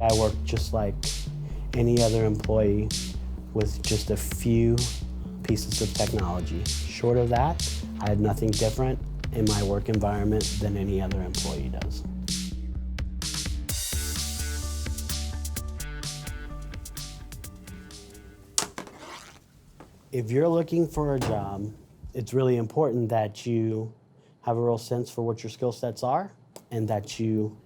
I work just like any other employee with just a few pieces of technology. Short of that, I had nothing different in my work environment than any other employee does. If you're looking for a job, it's really important that you have a real sense for what your skill sets are and that you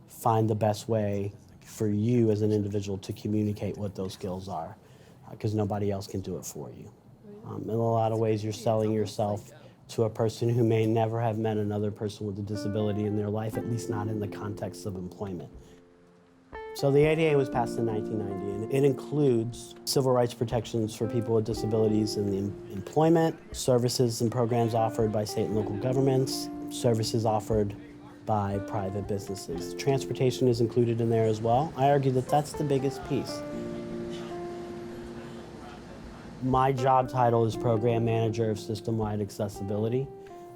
find the best way for you as an individual to communicate what those skills are, because nobody else can do it for you. In a lot of ways, you're selling yourself to a person who may never have met another person with a disability in their life, at least not in the context of employment. So the ADA was passed in 1990, and it includes civil rights protections for people with disabilities in the employment, services and programs offered by state and local governments, services offered by private businesses. Transportation is included in there as well. I argue that that's the biggest piece. My job title is Program Manager of System-Wide Accessibility.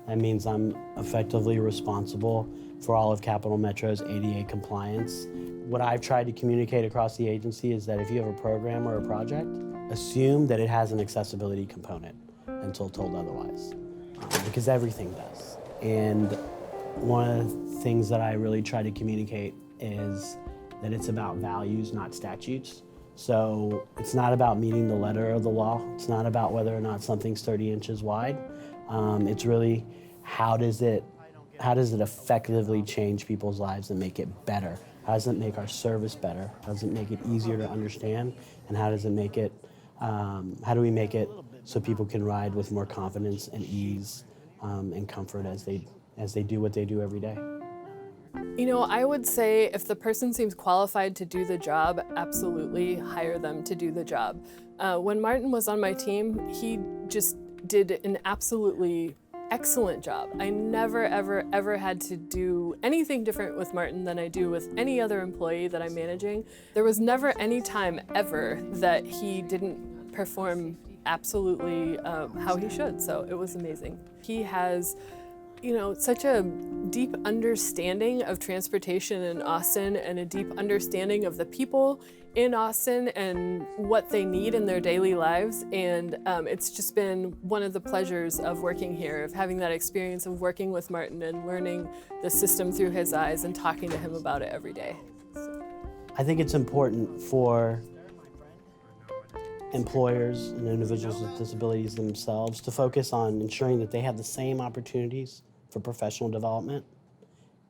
That means I'm effectively responsible for all of CapMetro's ADA compliance. What I've tried to communicate across the agency is that if you have a program or a project, assume that it has an accessibility component until told otherwise, because everything does. And one of the things that I really try to communicate is that it's about values, not statutes. So it's not about meeting the letter of the law. It's not about whether or not something's 30 inches wide. It's really how does it effectively change people's lives and make it better? How does it make our service better? How does it make it easier to understand? And how does it make it, how do we make it so people can ride with more confidence and ease and comfort as they do what they do every day? You know, I would say if the person seems qualified to do the job, absolutely hire them to do the job. When Martin was on my team, he just did an absolutely excellent job. I never, ever had to do anything different with Martin than I do with any other employee that I'm managing. There was never any time ever that he didn't perform absolutely how he should, so it was amazing. He has, you know, such a deep understanding of transportation in Austin and a deep understanding of the people in Austin and what they need in their daily lives. And it's just been one of the pleasures of working here, of having that experience of working with Martin and learning the system through his eyes and talking to him about it every day. I think it's important for employers and individuals with disabilities themselves to focus on ensuring that they have the same opportunities for professional development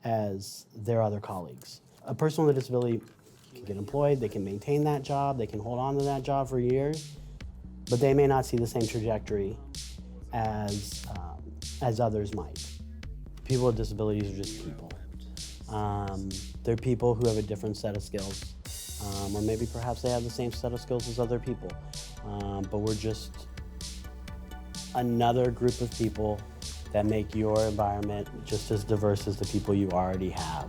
as their other colleagues. A person with a disability can get employed, they can maintain that job, they can hold on to that job for years, but they may not see the same trajectory as others might. People with disabilities are just people. They're people who have a different set of skills, or maybe perhaps they have the same set of skills as other people, but we're just another group of people that make your environment just as diverse as the people you already have.